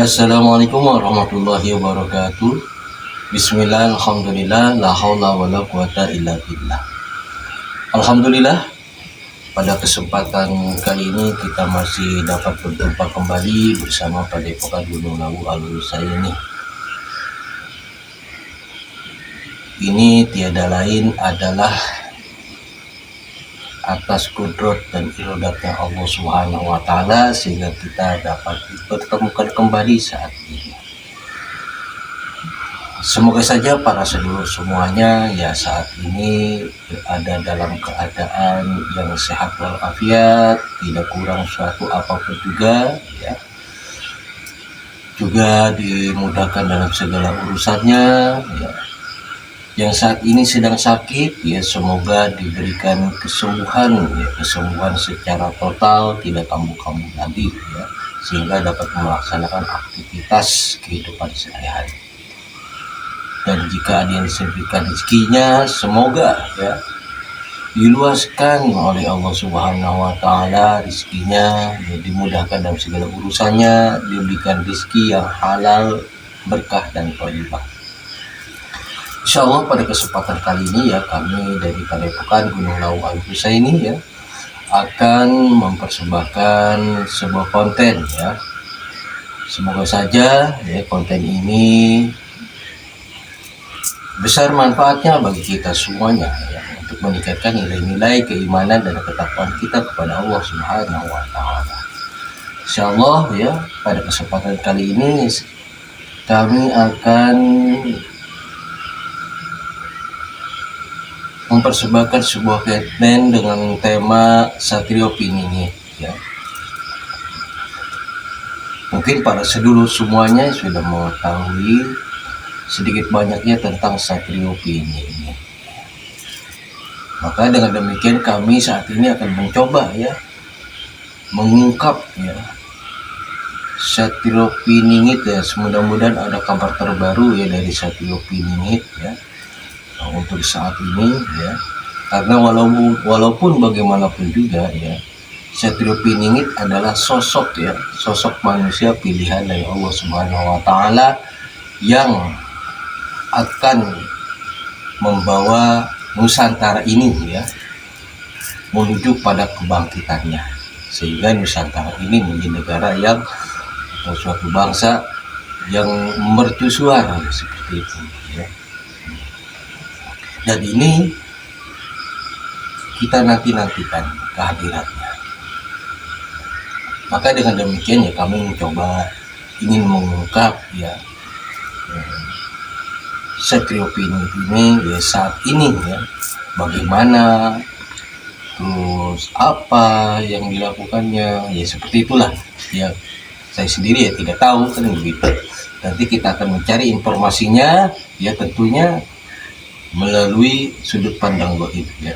Assalamualaikum warahmatullahi wabarakatuh. Bismillah, alhamdulillah, la haula wa la quwata illa billah. Alhamdulillah, pada kesempatan kali ini kita masih dapat berjumpa kembali bersama Padepokan Gunung Lawu Al-Husai ini. Ini tiada lain adalah atas kudrat dan iradatnya Allah Subhanahu wa Ta'ala sehingga kita dapat dipertemukan kembali saat ini. Semoga saja para sedulur semuanya ya saat ini berada dalam keadaan yang sehat walafiat, tidak kurang suatu apapun juga ya. Juga dimudahkan dalam segala urusannya ya. Yang saat ini sedang sakit ya semoga diberikan kesembuhan ya, kesembuhan secara total, tidak kambuh-kambuh lagi ya, sehingga dapat melaksanakan aktivitas kehidupan sehari-hari. Dan jika ada yang disempitkan rezekinya, semoga ya diluaskan oleh Allah Subhanahu wa Ta'ala rezekinya ya, dimudahkan dalam segala urusannya, diberikan rezeki yang halal, berkah dan thayyibah. Insyaallah pada kesempatan kali ini ya kami dari Padepokan Gunung Lawu Al-Husai ini ya akan mempersembahkan sebuah konten ya. Semoga saja ya konten ini besar manfaatnya bagi kita semuanya ya, untuk meningkatkan nilai-nilai keimanan dan ketakwaan kita kepada Allah Subhanahu wa Ta'ala. Insyaallah ya pada kesempatan kali ini kami akan mempersembahkan sebuah konten dengan tema Satrio Piningit ya. Mungkin para sedulur semuanya sudah mengetahui sedikit banyaknya tentang Satrio Piningit. Maka dengan demikian kami saat ini akan mencoba ya mengungkap ya Satrio Piningit ya. Mudah-mudahan ada kabar terbaru ya dari Satrio Piningit ya. Untuk saat ini ya, karena walaupun bagaimanapun juga ya Satrio Piningit adalah sosok ya, sosok manusia pilihan dari Allah Subhanahu wa Ta'ala yang akan membawa Nusantara ini ya menuju pada kebangkitannya, sehingga Nusantara ini menjadi negara yang atau suatu bangsa yang mercusuar seperti itu ya. Dan ini kita nantikan kehadirannya. Maka dengan demikian ya kami mencoba ingin mengungkap ya Satrio Piningit ini ya saat ini ya bagaimana, terus apa yang dilakukannya ya seperti itulah ya. Saya sendiri ya tidak tahu kan begitu. Nanti kita akan mencari informasinya ya tentunya melalui sudut pandang gaib ya.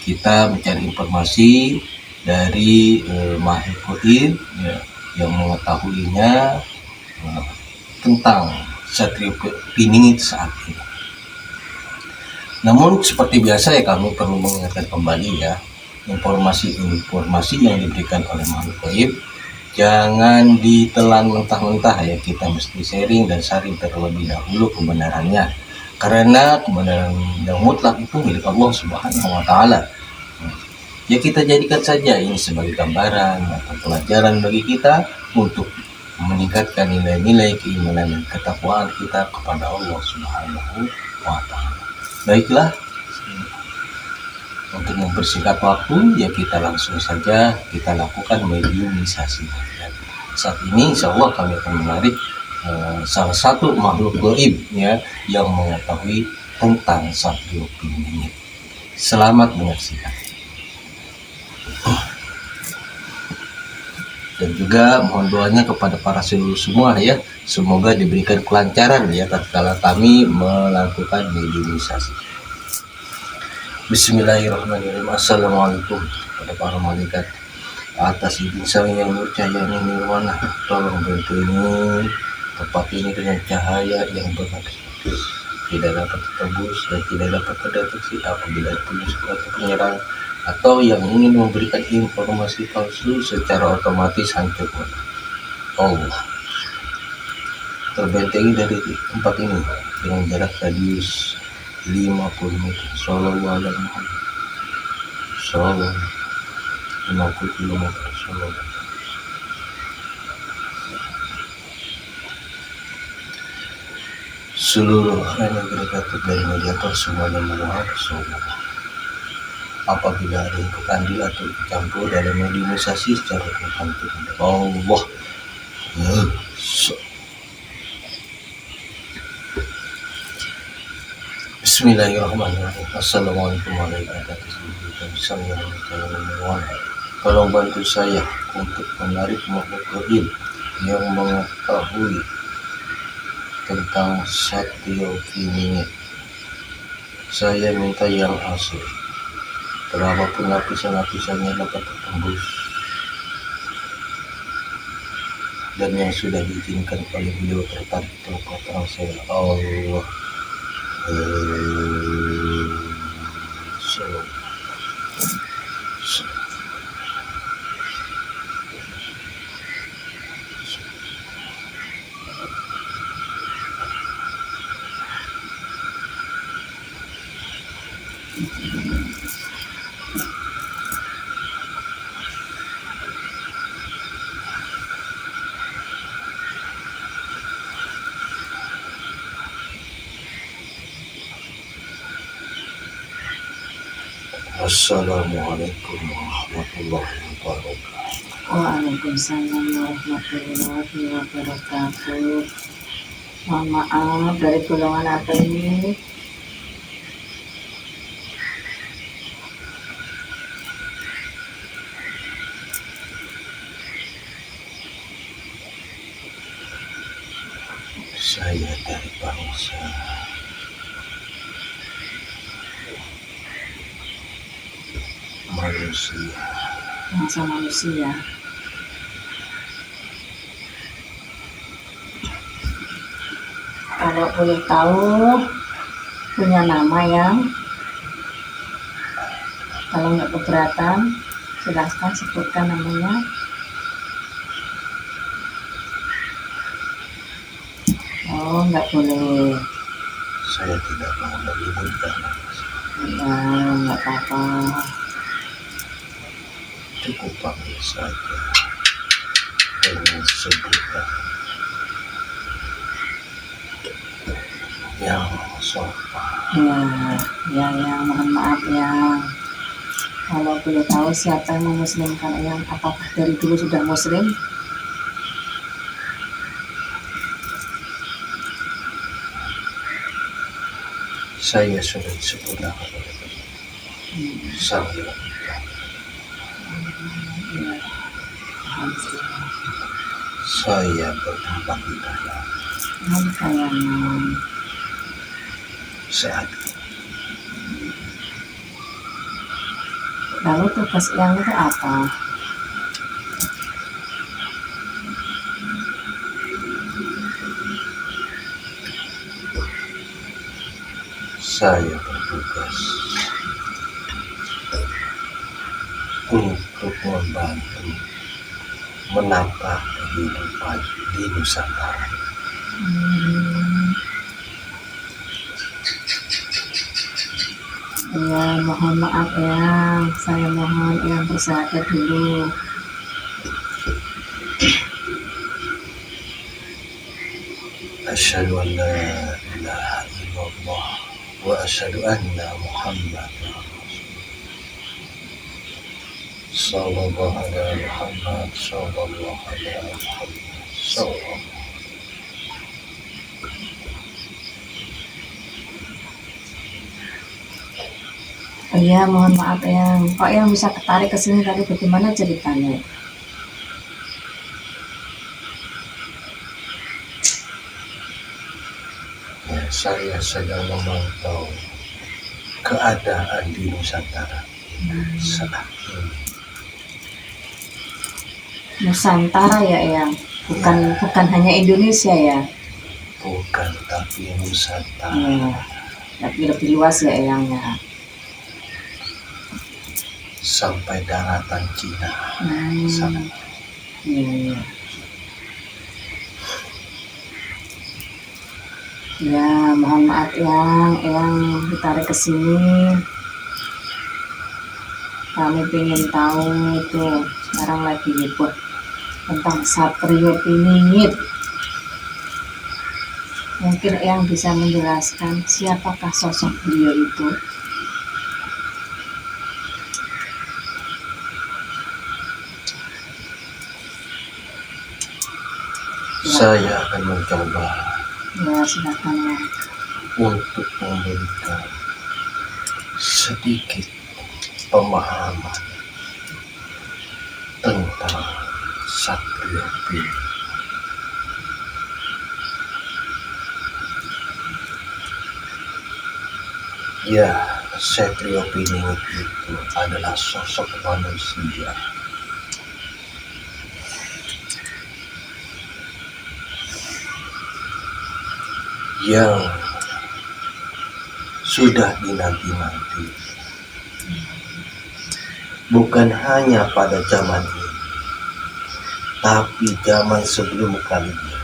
Kita mencari informasi dari mahir gaib ya, yang mengetahuinya tentang Satrio Piningit saat ini. Namun seperti biasa ya kami perlu mengingatkan kembali ya, informasi yang diberikan oleh makhluk gaib jangan ditelan mentah-mentah ya. Kita mesti sharing dan saring terlebih dahulu kebenarannya, karena kebenaran yang mutlak itu milik Allah Subhanahu wa Ta'ala. Ya kita jadikan saja ini sebagai gambaran atau pelajaran bagi kita untuk meningkatkan nilai-nilai keimanan dan ketakwaan kita kepada Allah Subhanahu wa Ta'ala. Baiklah, untuk mempersingkat waktu ya kita langsung saja kita lakukan mediumisasi. Saat ini insya Allah kami akan menarik salah satu makhluk gaib ya yang mengetahui tentang Satrio Piningit. Selamat menyaksikan. Dan juga mohon doanya kepada para sedulur semua ya, semoga diberikan kelancaran ya tatkala kami melakukan mediumisasi. Bismillahirrahmanirrahim. Assalamualaikum kepada para malaikat atas izin sang yang nurcahaya nirwana, tolong bantu ini tempat ini dengan cahaya yang berlapis, tidak dapat tembus dan tidak dapat terdeteksi apabila punya suatu penyerang atau yang ingin memberikan informasi palsu secara otomatis hancur Allah. terbentengi dari tempat ini dengan jarak radius 50 meter. Sallallahu alaihi Muhammad. Sallallahu 50 km. Sallallahu. Seluruh yang agregator dari mediator semuanya memohon Rasulullah. Apabila ada yang kekandil atau dicampur dalam mediumisasi secara tertentu, Allah. Bismillahirrahmanirrahim. Assalamualaikum warahmatullahi wabarakatuh. Tolong bantu saya untuk menarik makhluk gaib yang mengetahui tentang Satyokimini. Saya minta yang asli. Berapapun lapisan-lapisannya dapat tertembus dan yang sudah diizinkan oleh beliau tertarik telepon terang saya. Allah. Assalamualaikum warahmatullahi wabarakatuh. Waalaikumsalam warahmatullahi wabarakatuh. Mohon maaf, dari golongan apa ini? Saya dari bangsa manusia. Bangsa manusia. Kalau boleh tahu, punya nama yang, kalau nggak keberatan, silahkan sebutkan namanya. Oh, nggak boleh. Saya tidak mau menyebutkan. Ya, nggak apa-apa. Cukup panggil saja dengan sebutan yang sopan. Ya, mohon maaf ya. Kalau boleh tahu siapa yang memuslimkan yang, apakah dari dulu sudah muslim? Saya sudah disempurnakan oleh Sang Hyang. Saya bertempat di dalam saat lalu tugas yang itu apa? saya bertugas untuk membantu menata kehidupan di Nusantara. Ya, mohon maaf ya, saya mohon yang bersahabat dulu. Asyhadu an la ilaha illallah wa asyhadu anna Muhammadar Sallallahu alaihi Muhammad sallallahu alaihi Muhammad sallallahu. Oh iya, mohon maaf ya. Kok yang bisa ketarik ke sini tadi, bagaimana ceritanya? Ya, saya sedang memantau keadaan di Nusantara saat ini. Nusantara ya, Eyang. Bukan hanya Indonesia ya. Bukan, tapi Nusantara. Ya, tapi lebih luas ya, Eyang ya. Sampai daratan Cina. Iya. Ya, mohon maaf yang ditarik ke sini. Kami pengen tahu tuh sekarang lagi heboh tentang Satrio Piningit. Mungkin yang bisa menjelaskan siapakah sosok beliau itu? Saya akan mencoba Ya, silakan ya. untuk memberikan sedikit pemahaman tentang Satrio Piningit. Ya, Satrio Piningit itu adalah sosok manusia yang sudah dinanti-nanti, bukan hanya pada zaman ini, tapi zaman sebelum kalinya,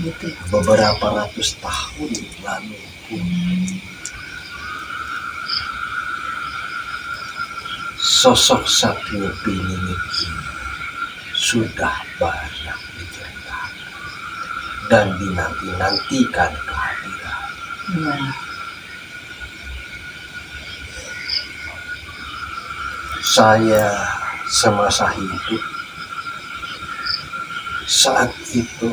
Gitu. beberapa ratus tahun lalu pun sosok Satrio Piningit ini sudah banyak diceritakan dan dinanti-nantikan kehadiran. Ya, Saya semasa hidup saat itu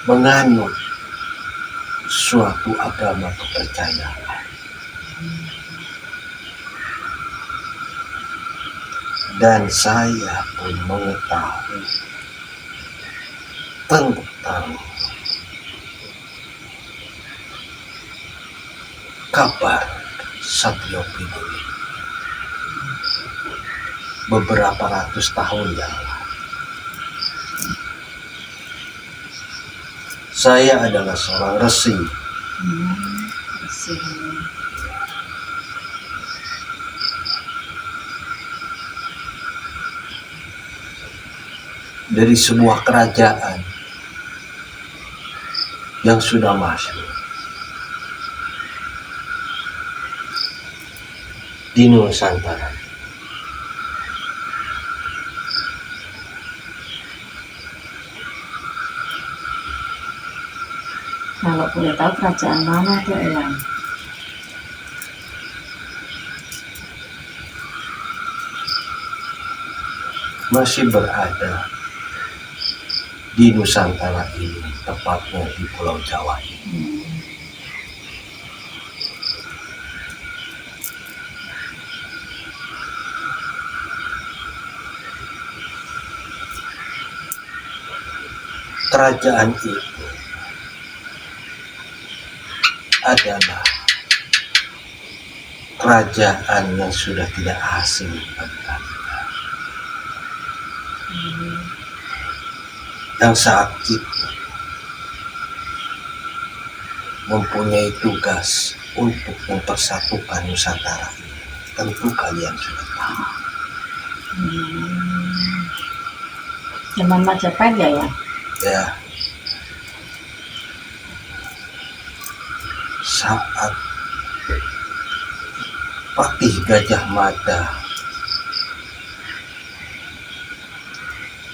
menganut suatu agama kepercayaan, dan saya pun mengetahui tentang kabar Satrio Piningit beberapa ratus tahun yang lalu. Saya adalah seorang resi dari sebuah kerajaan yang sudah masyhur di Nusantara. kalau boleh tahu kerajaan mana tuh Eyang? Masih berada di Nusantara ini, tepatnya di Pulau Jawa ini. Kerajaan itu adalah kerajaan yang sudah tidak asing bagi kami, yang saat itu mempunyai tugas untuk mempersatukan Nusantara ini. Tentu kalian sudah tahu. Zaman Majapahit ya? Ya, saat Patih Gajah Mada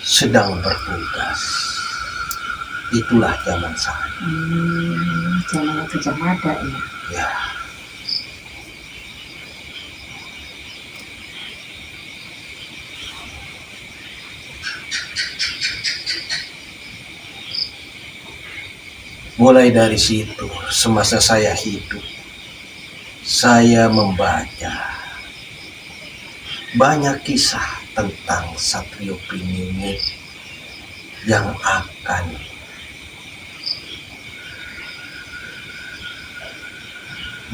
sedang bertugas, itulah zaman saya. Zaman Gajah Mada ya? Ya, mulai dari situ, semasa saya hidup, saya membaca banyak kisah tentang Satrio Piningit yang akan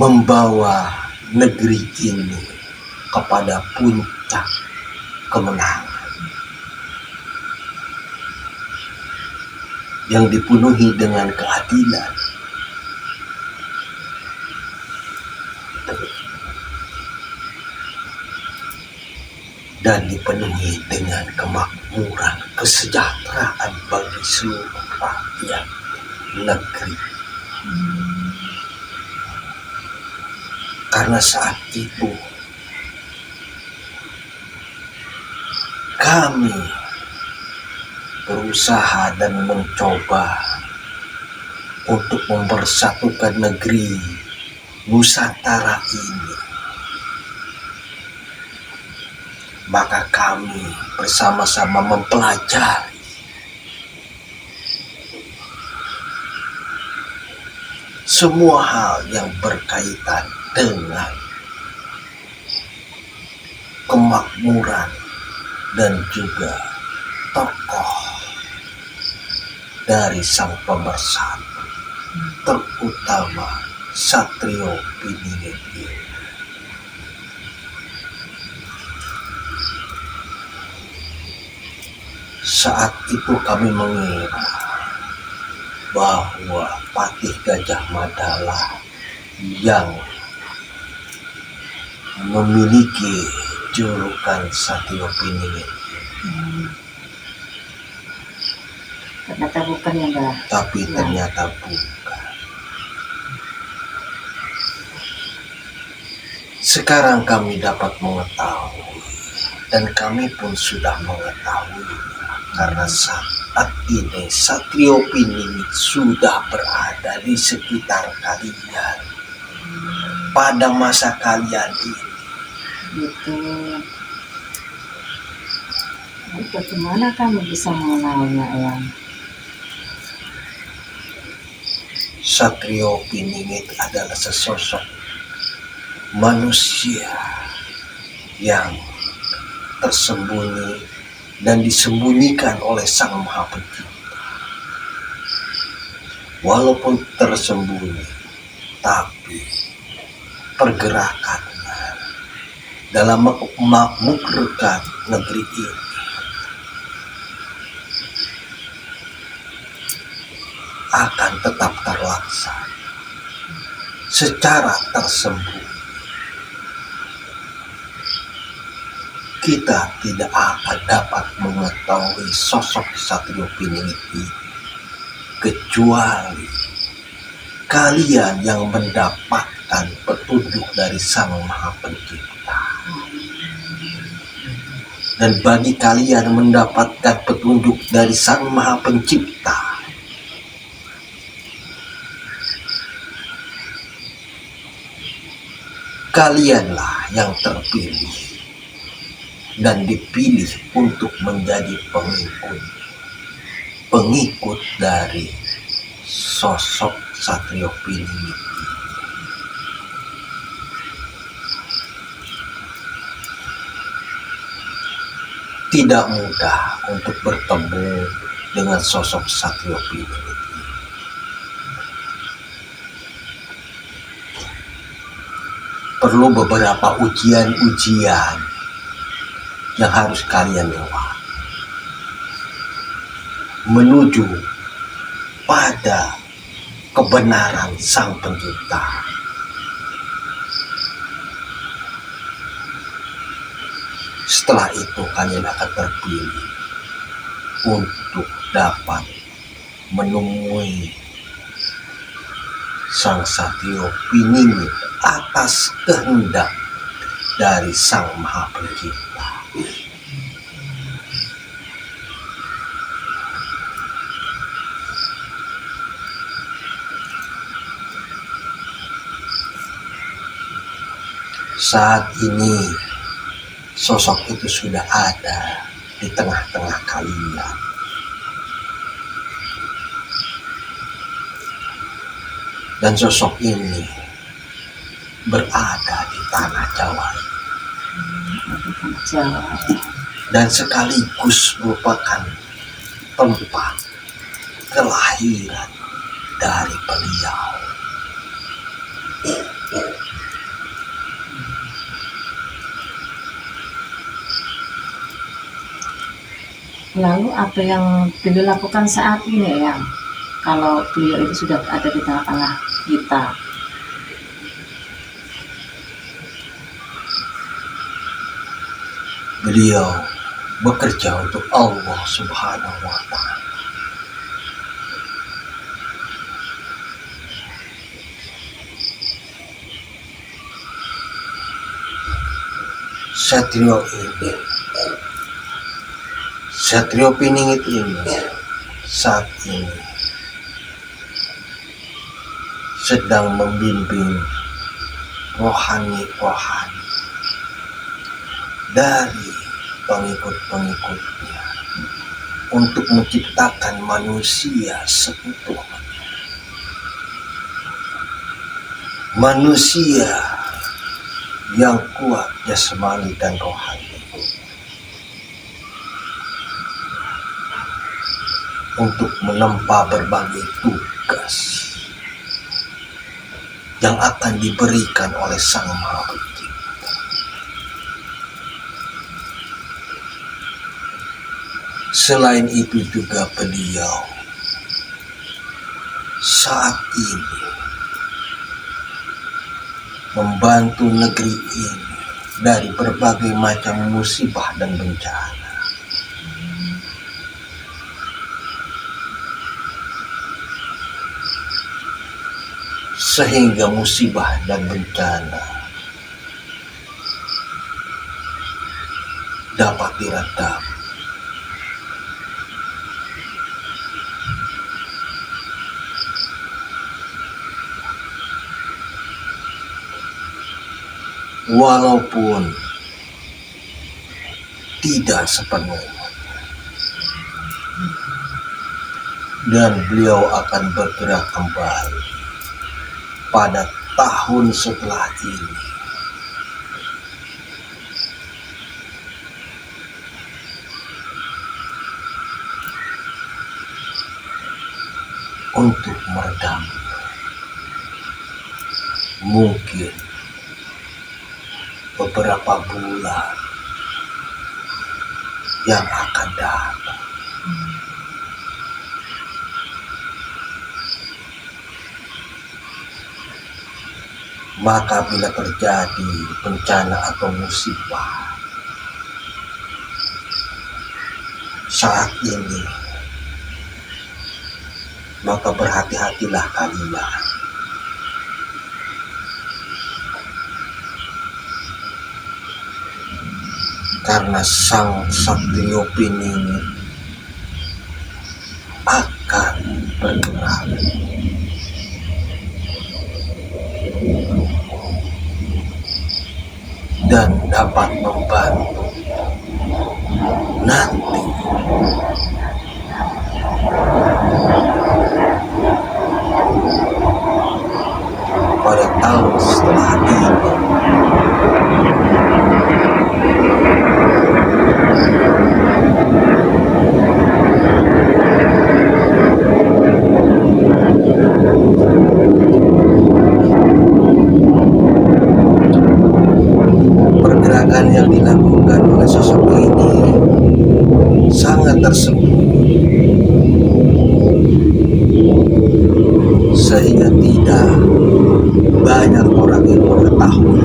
membawa negeri ini kepada puncak kemenangan yang dipenuhi dengan keadilan. dan dipenuhi dengan kemakmuran, kesejahteraan bagi seluruh rakyat negeri. Karena saat itu kami berusaha dan mencoba untuk mempersatukan negeri Nusantara ini. Maka kami bersama-sama mempelajari semua hal yang berkaitan dengan kemakmuran dan juga tokoh dari sang pemersatu, terutama Satrio Piningit ini. Saat itu kami mengira bahwa Patih Gajah Mada lah yang memiliki julukan Satrio Piningit. Ternyata bukan ya Mbak. Tapi ternyata bukan. Sekarang kami dapat mengetahui, dan kami pun sudah mengetahui, karena saat ini Satrio Piningit sudah berada di sekitar kalian pada masa kalian ini. Gitu. Lalu bagaimana kami bisa mengenalnya, Eyang? Satrio Piningit adalah sesosok manusia yang tersembunyi dan disembunyikan oleh Sang Maha Pencipta. Walaupun tersembunyi, tapi pergerakannya dalam memakmurkan negeri ini akan tetap terlaksana secara tersembunyi. Kita tidak akan dapat mengetahui sosok Satrio Piningit ini kecuali kalian yang mendapatkan petunjuk dari Sang Maha Pencipta. Dan bagi kalian mendapatkan petunjuk dari Sang Maha Pencipta, kalianlah yang terpilih dan dipilih untuk menjadi pengikut dari sosok Satrio Piningit. Tidak mudah untuk bertemu dengan sosok Satrio Piningit. Perlu beberapa ujian-ujian yang harus kalian lewati menuju pada kebenaran Sang Pencipta. Setelah itu kalian akan terpilih untuk dapat menemui Sang Satrio Piningit atas kehendak dari Sang Maha Pencipta. Saat ini sosok itu sudah ada di tengah-tengah kalian. Dan sosok ini berada di tanah Jawa. Dan sekaligus merupakan tempat kelahiran dari beliau. Lalu apa yang beliau lakukan saat ini, Eyang? Kalau beliau itu sudah ada di tengah-tengah kita. beliau bekerja untuk Allah Subhanahu wa Ta'ala. Satrio Piningit ini saat ini sedang membimbing rohani-rohani dari pengikut-pengikutnya untuk menciptakan manusia seutuhnya. Manusia yang kuat jasmani dan rohani, untuk menempa berbagai tugas yang akan diberikan oleh Sang Maha Pencipta. Selain itu juga beliau saat ini membantu negeri ini dari berbagai macam musibah dan bencana. Sehingga musibah dan bencana dapat diredam. Walaupun tidak sepenuhnya, dan beliau akan bergerak kembali pada tahun setelah ini untuk meredam mungkin beberapa bulan yang akan datang. Maka bila terjadi bencana atau musibah saat ini, maka berhati-hatilah kalian. Karena Sang Satrio Piningit akan bergerak dan dapat membantu nanti pada tahun setelah ini. Pergerakan yang dilakukan oleh sosok ini sangat tersembunyi, sehingga tidak banyak orang yang mengetahui.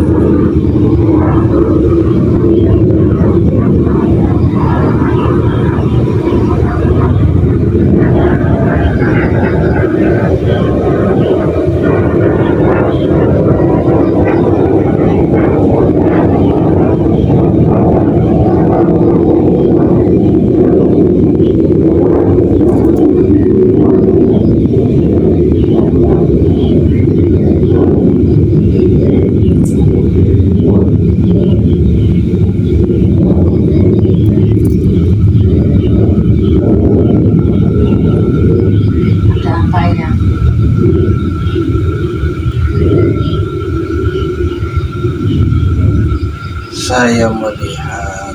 Saya melihat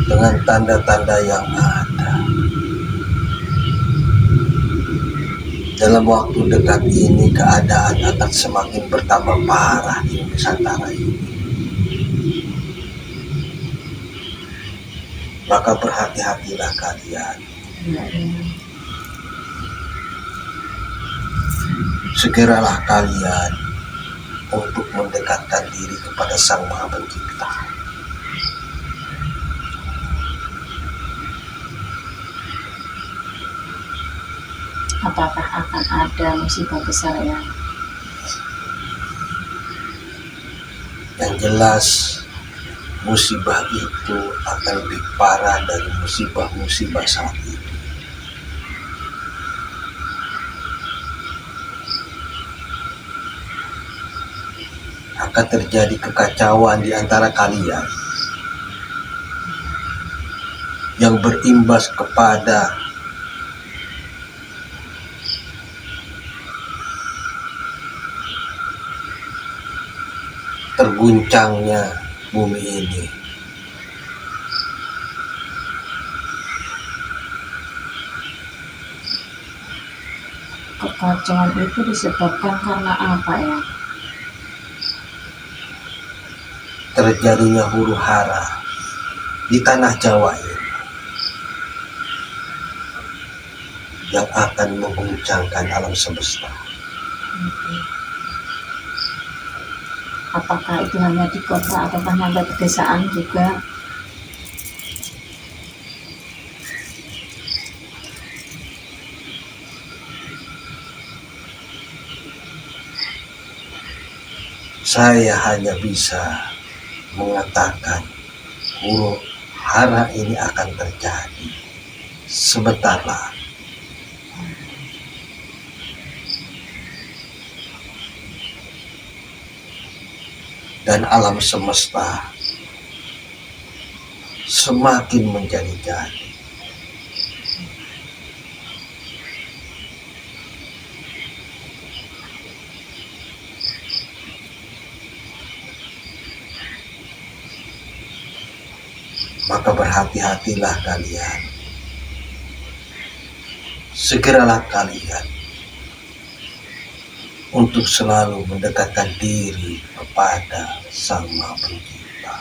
dengan tanda-tanda yang ada, dalam waktu dekat ini keadaan akan semakin bertambah parah di Nusantara ini. Maka berhati-hatilah kalian. Segeralah kalian untuk mendekatkan diri kepada Sang Maha Pencipta. apakah akan ada musibah besar ya? Yang jelas musibah itu akan lebih parah dari musibah-musibah saat ini. Akan terjadi kekacauan di antara kalian yang berimbas kepada terguncangnya bumi ini. Kekacauan itu disebabkan karena apa ya? Terjadinya huru hara di tanah Jawa ini yang akan mengguncangkan alam semesta. Apakah itu hanya di kota atau hanya di pedesaan juga? Saya hanya bisa mengatakan huru hara ini akan terjadi sebentar lagi. Dan alam semesta semakin menjadi-jadi. Maka berhati-hatilah kalian. Segeralah kalian untuk selalu mendekatkan diri kepada Sang Maha Pencipta,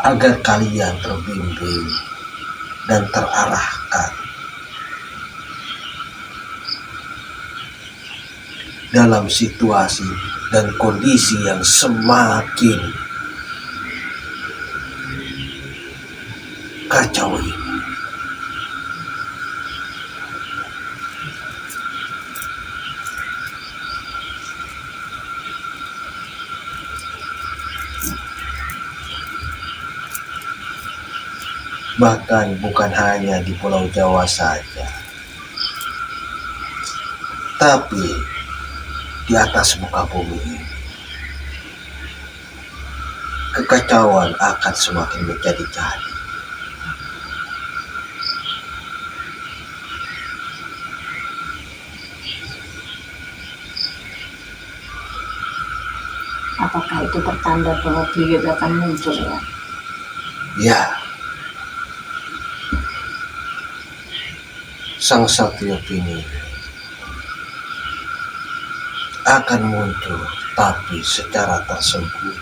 agar kalian terbimbing dan terarahkan dalam situasi dan kondisi yang semakin kacau ini. Bahkan bukan hanya di Pulau Jawa saja, tapi di atas muka bumi ini, kekacauan akan semakin menjadi-jadi. Apakah itu pertanda bahwa beliau akan muncul ya? Ya, Sang Satya ini akan muncul, tapi secara tersembunyi.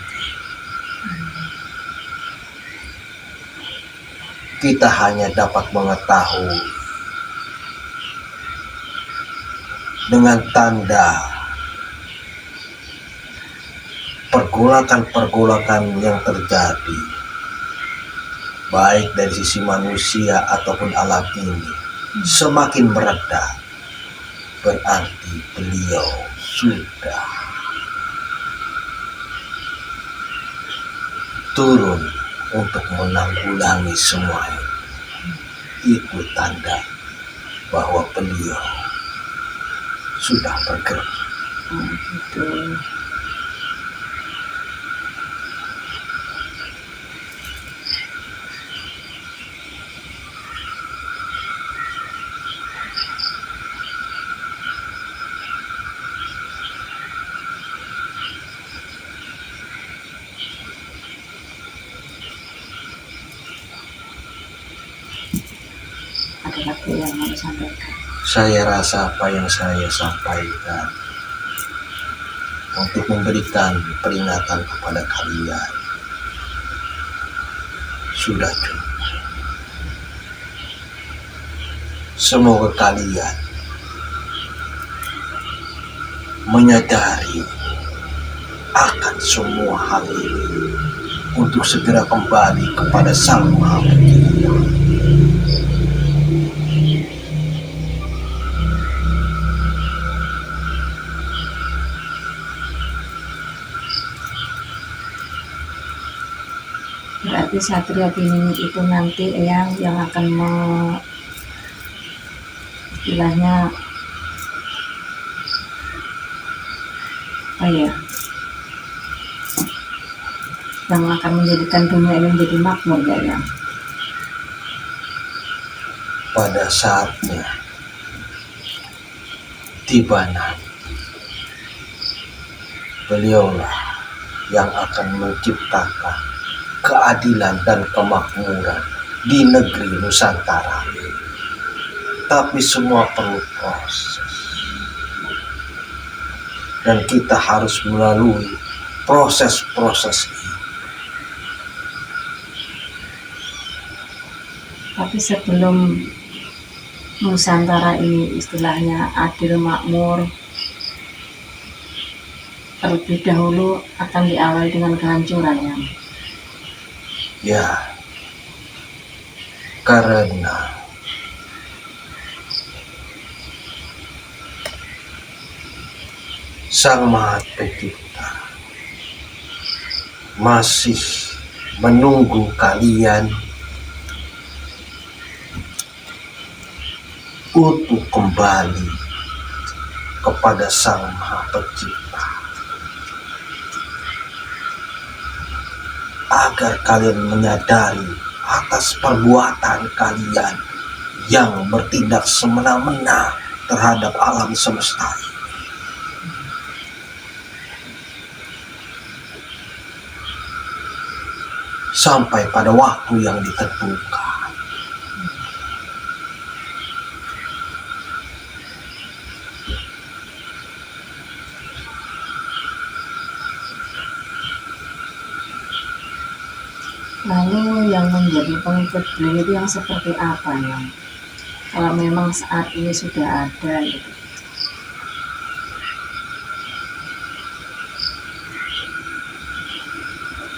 Kita hanya dapat mengetahui dengan tanda pergolakan-pergolakan yang terjadi, baik dari sisi manusia ataupun alam ini, semakin mereda. Berarti beliau sudah turun untuk menanggulangi semua ini. Itu tanda bahwa beliau sudah bergerak. Gitu. Ada lagi yang mau disampaikan? Saya rasa apa yang saya sampaikan untuk memberikan peringatan kepada kalian sudah cukup. Semoga kalian menyadari akan semua hal ini untuk segera kembali kepada Sang Maha Pencipta. Berarti Satria Piningit itu nanti yang akan istilahnya apa ya, yang akan menjadikan dunia ini menjadi makmur ya yang. Pada saatnya tiba nanti, beliaulah yang akan menciptakan keadilan dan kemakmuran di negeri Nusantara. Tapi semua perlu proses, dan kita harus melalui proses-proses ini. Tapi sebelum Nusantara ini istilahnya adil makmur, terlebih dahulu akan diawali dengan kehancuran ya. Ya, karena Sang Maha Pencipta masih menunggu kalian untuk kembali kepada Sang Maha Pencipta, agar kalian menyadari atas perbuatan kalian yang bertindak semena-mena terhadap alam semesta ini. Sampai pada waktu yang ditentukan. Lalu yang menjadi pengikut beliau itu yang seperti apa ya? Kalau memang saat ini sudah ada gitu.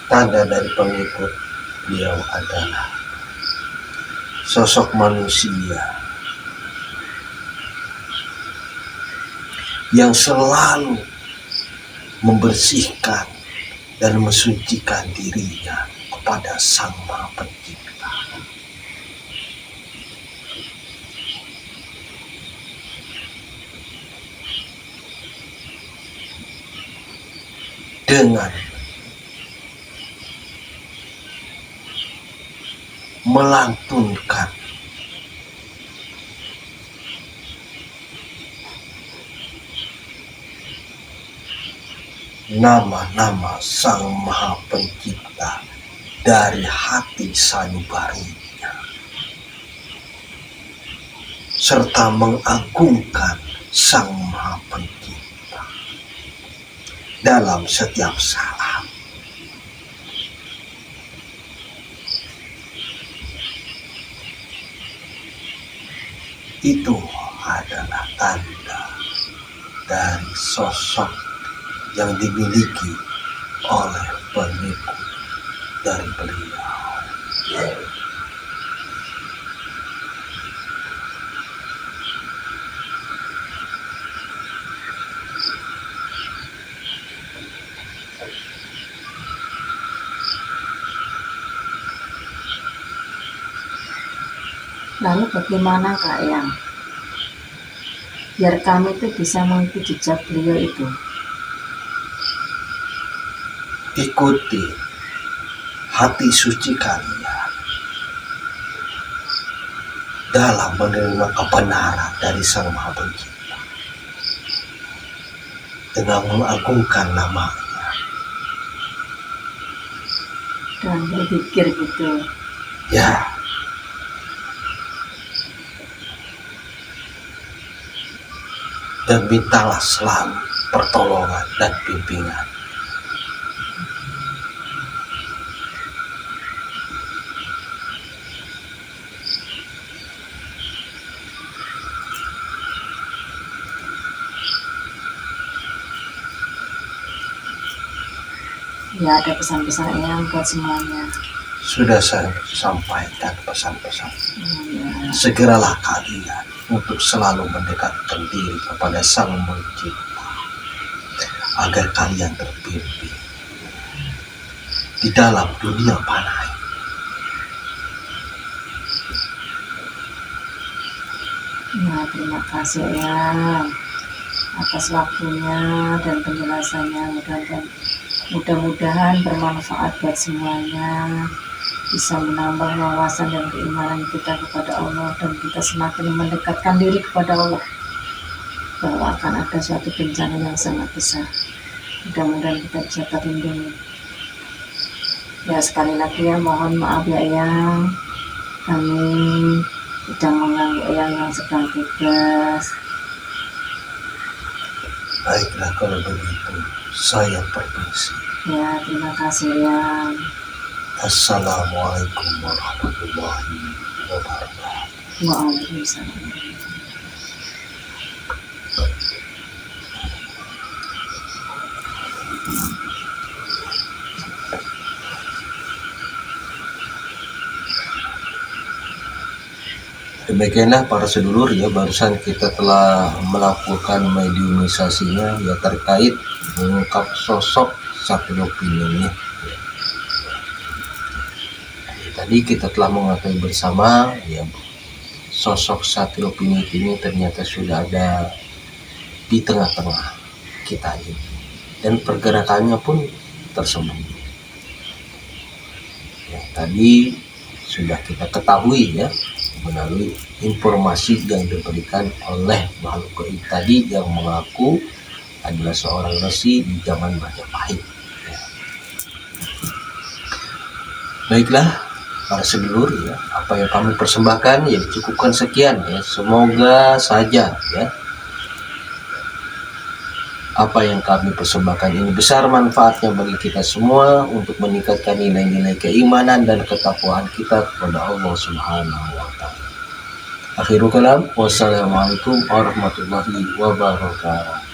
Tanda dari pengikut beliau adalah sosok manusia yang selalu membersihkan dan mensucikan dirinya kepada Sang Maha Pencipta. Dengan melantunkan nama-nama Sang Maha Pencipta dari hati sanubarinya, serta mengagungkan Sang Maha Pencipta dalam setiap saat. Itu adalah tanda dari sosok yang dimiliki oleh pengikut dari beliau. Lalu bagaimana Kak Yang biar kami itu bisa mengikuti jejak beliau itu? Ikuti hati suci kalian dalam menerima kebenaran dari Sang Maha Pencipta dengan mengagungkan namanya Dan berpikir gitu. ya. Dan mintalah selalu pertolongan dan bimbingan. Ya ada pesan-pesan yang buat semuanya. Sudah saya sampaikan pesan-pesan. Ya. Segeralah kalian untuk selalu mendekatkan diri kepada Sang Pencipta, agar kalian terbimbing di dalam dunia fana ini. Ya, terima kasih ya atas waktunya dan penjelasannya. Mudah-mudahan bermanfaat buat semuanya, bisa menambah wawasan dan keimanan kita kepada Allah, dan kita semakin mendekatkan diri kepada Allah bahwa akan ada suatu bencana yang sangat besar. Mudah-mudahan kita bisa terlindungi. Ya, sekali lagi ya, mohon maaf ya Eyang, kami sedang mengganggu Eyang yang sedang tugas. Baiklah kalau begitu, saya permisi. Ya, terima kasih Eyang. Assalamualaikum warahmatullahi wabarakatuh. Waalaikumsalam. Demikianlah para sedulur ya, barusan kita telah melakukan mediumisasinya ya terkait mengungkap sosok Sakilopin ini. Tadi kita telah mengetahui bersama ya sosok Sakilopin ini ternyata sudah ada di tengah-tengah kita ini, dan pergerakannya pun tersembunyi. Ya, tadi sudah kita ketahui ya melalui informasi yang diberikan oleh makhluk gaib tadi yang mengaku adalah seorang resi di zaman Majapahit. Ya. Baiklah para sedulur ya, apa yang kami persembahkan ya dicukupkan sekian ya. Semoga saja ya apa yang kami persembahkan ini besar manfaatnya bagi kita semua untuk meningkatkan nilai-nilai keimanan dan ketakwaan kita kepada Allah Subhanahu wa Ta'ala. Akhirul kalam, wassalamualaikum warahmatullahi wabarakatuh.